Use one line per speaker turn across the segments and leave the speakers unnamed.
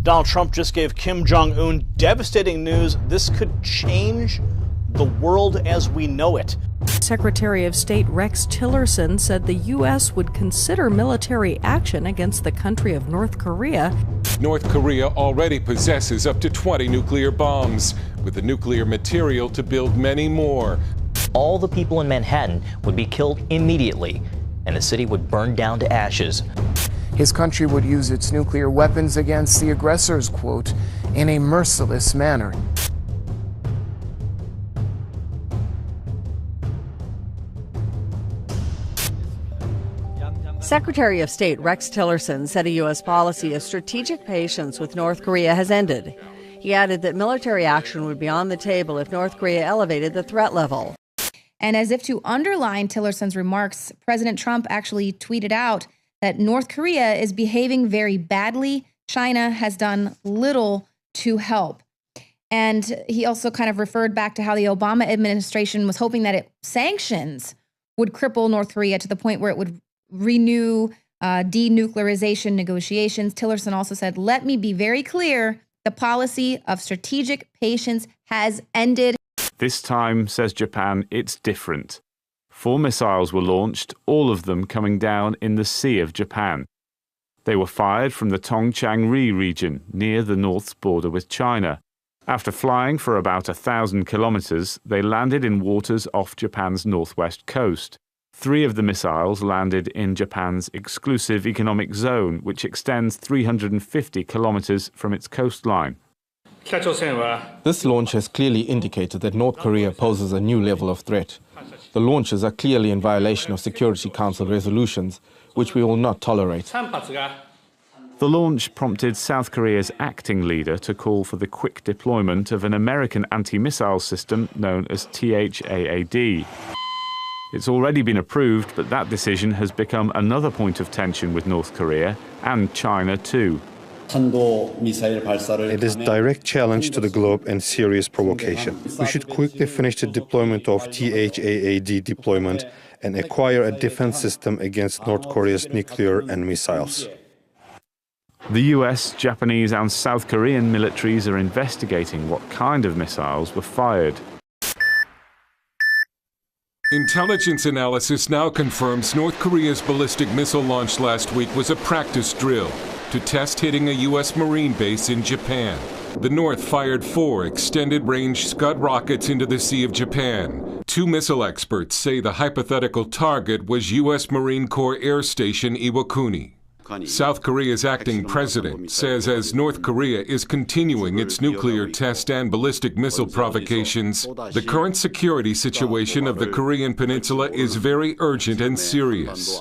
Donald Trump just gave Kim Jong-un devastating news. This could change the world as we know it.
Secretary of State Rex Tillerson said the U.S. would consider military action against the country of North Korea.
North Korea already possesses up to 20 nuclear bombs, with the nuclear material to build many more.
All the people in Manhattan would be killed immediately, and the city would burn down to ashes.
His country would use its nuclear weapons against the aggressors, quote, in a merciless manner.
Secretary of State Rex Tillerson said a U.S. policy of strategic patience with North Korea has ended. He added that military action would be on the table if North Korea elevated the threat level.
And as if to underline Tillerson's remarks, President Trump actually tweeted out that North Korea is behaving very badly. China has done little to help. And he also kind of referred back to how the Obama administration was hoping that sanctions would cripple North Korea to the point where it would renew denuclearization negotiations. Tillerson also said, "Let me be very clear, the policy of strategic patience has ended."
This time, says Japan, it's different. 4 missiles were launched, all of them coming down in the Sea of Japan. They were fired from the Tongchang-ri region, near the north's border with China. After flying for about 1,000 kilometers, they landed in waters off Japan's northwest coast. 3 of the missiles landed in Japan's exclusive economic zone, which extends 350 kilometers from its coastline.
This launch has clearly indicated that North Korea poses a new level of threat. The launches are clearly in violation of Security Council resolutions, which we will not tolerate.
The launch prompted South Korea's acting leader to call for the quick deployment of an American anti-missile system known as THAAD. It's already been approved, but that decision has become another point of tension with North Korea and China too.
It is direct challenge to the globe and serious provocation. We should quickly finish the deployment of THAAD deployment and acquire a defense system against North Korea's nuclear and missiles.
The US, Japanese and South Korean militaries are investigating what kind of missiles were fired.
Intelligence analysis now confirms North Korea's ballistic missile launch last week was a practice drill to test hitting a U.S. Marine base in Japan. The North fired 4 extended-range Scud rockets into the Sea of Japan. 2 missile experts say the hypothetical target was U.S. Marine Corps Air Station Iwakuni. South Korea's acting president says as North Korea is continuing its nuclear test and ballistic missile provocations, the current security situation of the Korean Peninsula is very urgent and serious.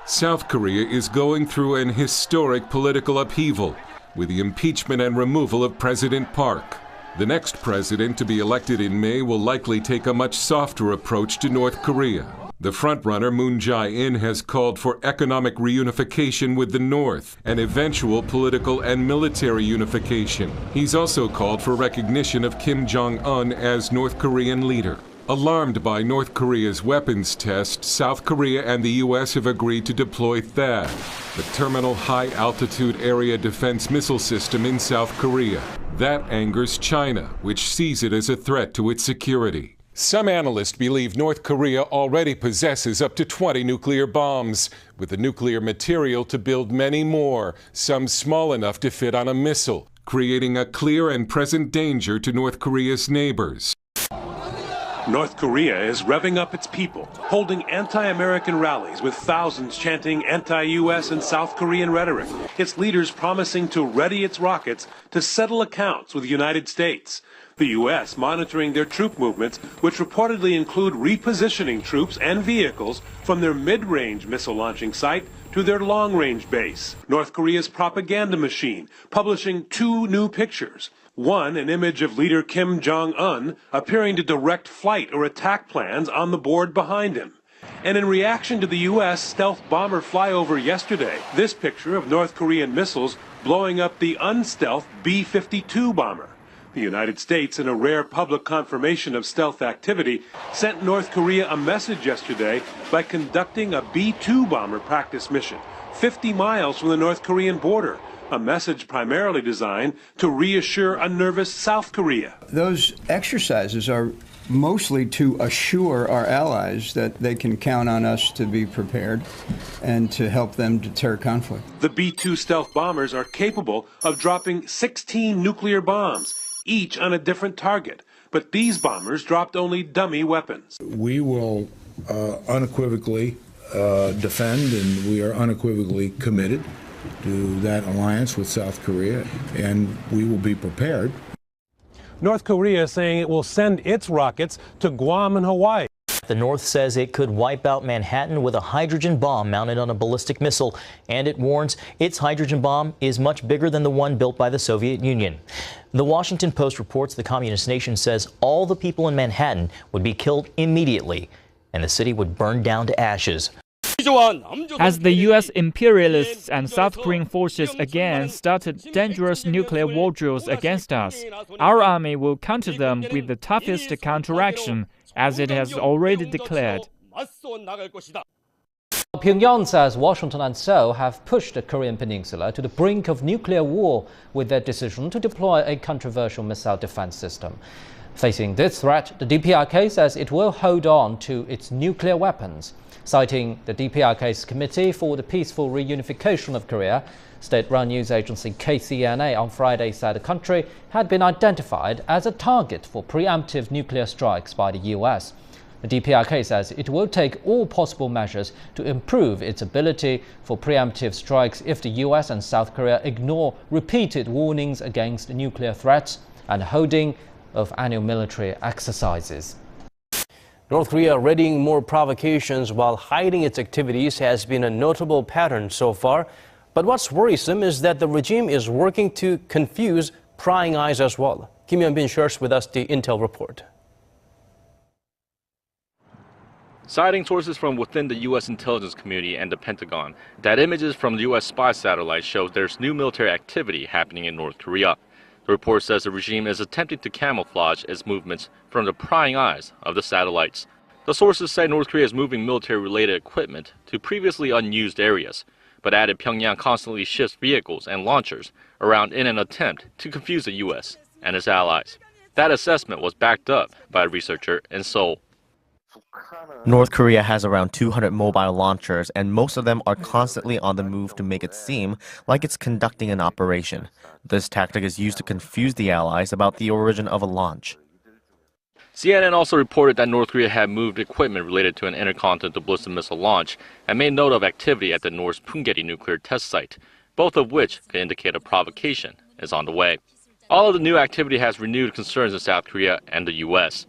South Korea is going through an historic political upheaval with the impeachment and removal of President Park. The next president to be elected in May will likely take a much softer approach to North Korea. The frontrunner Moon Jae-in has called for economic reunification with the North and eventual political and military unification. He's also called for recognition of Kim Jong-un as North Korean leader. Alarmed by North Korea's weapons test, South Korea and the U.S. have agreed to deploy THAAD, the Terminal High Altitude Area Defense Missile System in South Korea. That angers China, which sees it as a threat to its security. Some analysts believe North Korea already possesses up to 20 nuclear bombs, with the nuclear material to build many more, some small enough to fit on a missile, creating a clear and present danger to North Korea's neighbors.
North Korea is revving up its people, holding anti-American rallies with thousands chanting anti-U.S. and South Korean rhetoric, its leaders promising to ready its rockets to settle accounts with the United States. The U.S. monitoring their troop movements, which reportedly include repositioning troops and vehicles from their mid-range missile launching site to their long-range base. North Korea's propaganda machine publishing 2 new pictures. One, an image of leader Kim Jong-un appearing to direct flight or attack plans on the board behind him. And in reaction to the U.S. stealth bomber flyover yesterday, this picture of North Korean missiles blowing up the unstealth B-52 bomber. The United States, in a rare public confirmation of stealth activity, sent North Korea a message yesterday by conducting a B-2 bomber practice mission 50 miles from the North Korean border, a message primarily designed to reassure a nervous South Korea.
Those exercises are mostly to assure our allies that they can count on us to be prepared and to help them deter conflict.
The B-2 stealth bombers are capable of dropping 16 nuclear bombs, each on a different target. But these bombers dropped only dummy weapons.
We will unequivocally defend, and we are unequivocally committed to that alliance with South Korea, and we will be prepared.
North Korea is saying it will send its rockets to Guam and Hawaii.
The North says it could wipe out Manhattan with a hydrogen bomb mounted on a ballistic missile, and it warns its hydrogen bomb is much bigger than the one built by the Soviet Union. The Washington Post reports the communist nation says all the people in Manhattan would be killed immediately, and the city would burn down to ashes.
As the U.S. imperialists and South Korean forces again started dangerous nuclear war drills against us, our army will counter them with the toughest counteraction, as it has already declared.
Pyongyang says Washington and Seoul have pushed the Korean Peninsula to the brink of nuclear war with their decision to deploy a controversial missile defense system. Facing this threat, the DPRK says it will hold on to its nuclear weapons. Citing the DPRK's Committee for the Peaceful Reunification of Korea, state-run news agency KCNA on Friday said the country had been identified as a target for preemptive nuclear strikes by the U.S. The DPRK says it will take all possible measures to improve its ability for preemptive strikes if the U.S. and South Korea ignore repeated warnings against nuclear threats and holding of annual military exercises.
North Korea readying more provocations while hiding its activities has been a notable pattern so far. But what's worrisome is that the regime is working to confuse prying eyes as well. Kim Hyun-bin shares with us the intel report.
Citing sources from within the U.S. intelligence community and the Pentagon, that images from the U.S. spy satellite show there's new military activity happening in North Korea. The report says the regime is attempting to camouflage its movements from the prying eyes of the satellites. The sources say North Korea is moving military-related equipment to previously unused areas, but added Pyongyang constantly shifts vehicles and launchers around in an attempt to confuse the U.S. and its allies. That assessment was backed up by a researcher in Seoul.
North Korea has around 200 mobile launchers, and most of them are constantly on the move to make it seem like it's conducting an operation. This tactic is used to confuse the allies about the origin of a launch.
CNN also reported that North Korea had moved equipment related to an intercontinental ballistic missile launch and made note of activity at the North's Punggye nuclear test site, both of which could indicate a provocation is on the way. All of the new activity has renewed concerns in South Korea and the U.S.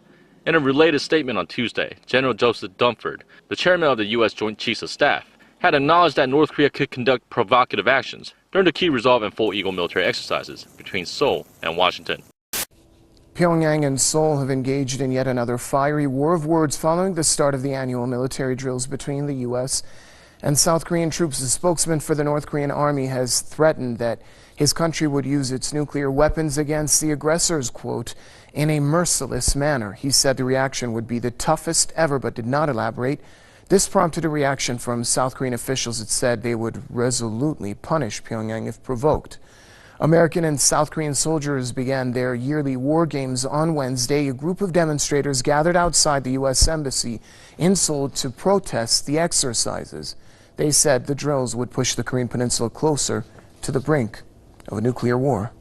In a related statement on Tuesday, General Joseph Dunford, the chairman of the U.S. Joint Chiefs of Staff, had acknowledged that North Korea could conduct provocative actions during the key resolve and full Eagle military exercises between Seoul and Washington.
Pyongyang and Seoul have engaged in yet another fiery war of words following the start of the annual military drills between the U.S. and South Korean troops. The spokesman for the North Korean army has threatened that his country would use its nuclear weapons against the aggressors, quote, in a merciless manner. He said the reaction would be the toughest ever, but did not elaborate. This prompted a reaction from South Korean officials that said they would resolutely punish Pyongyang if provoked. American and South Korean soldiers began their yearly war games on Wednesday. A group of demonstrators gathered outside the U.S. Embassy in Seoul to protest the exercises. They said the drills would push the Korean Peninsula closer to the brink of a nuclear war.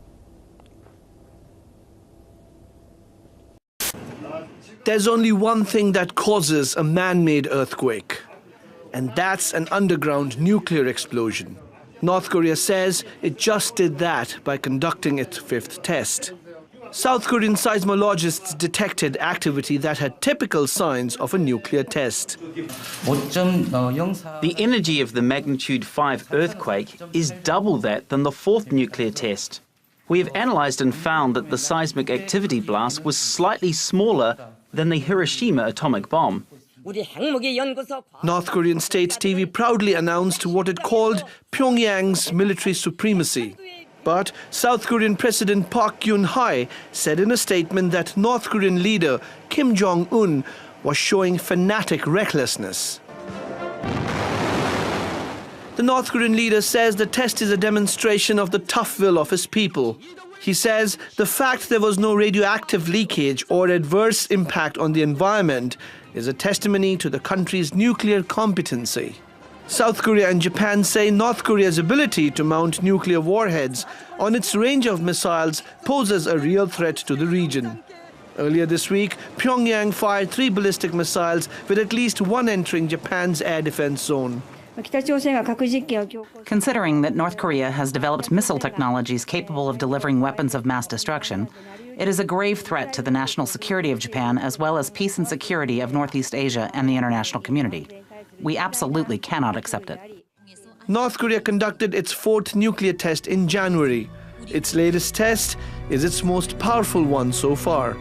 There's only one thing that causes a man-made earthquake, and that's an underground nuclear explosion. North Korea says it just did that by conducting its fifth test. South Korean seismologists detected activity that had typical signs of a nuclear test.
The energy of the magnitude 5 earthquake is double that than the fourth nuclear test. We have analysed and found that the seismic activity blast was slightly smaller than the Hiroshima atomic bomb.
North Korean state TV proudly announced what it called Pyongyang's military supremacy. But South Korean President Park Geun-hye said in a statement that North Korean leader Kim Jong-un was showing fanatic recklessness. The North Korean leader says the test is a demonstration of the tough will of his people. He says the fact there was no radioactive leakage or adverse impact on the environment is a testimony to the country's nuclear competency. South Korea and Japan say North Korea's ability to mount nuclear warheads on its range of missiles poses a real threat to the region. Earlier this week, Pyongyang fired 3 ballistic missiles, with at least one entering Japan's air defense zone.
Considering that North Korea has developed missile technologies capable of delivering weapons of mass destruction, it is a grave threat to the national security of Japan as well as peace and security of Northeast Asia and the international community. We absolutely cannot accept it.
North Korea conducted its 4th nuclear test in January. Its latest test is its most powerful one so far.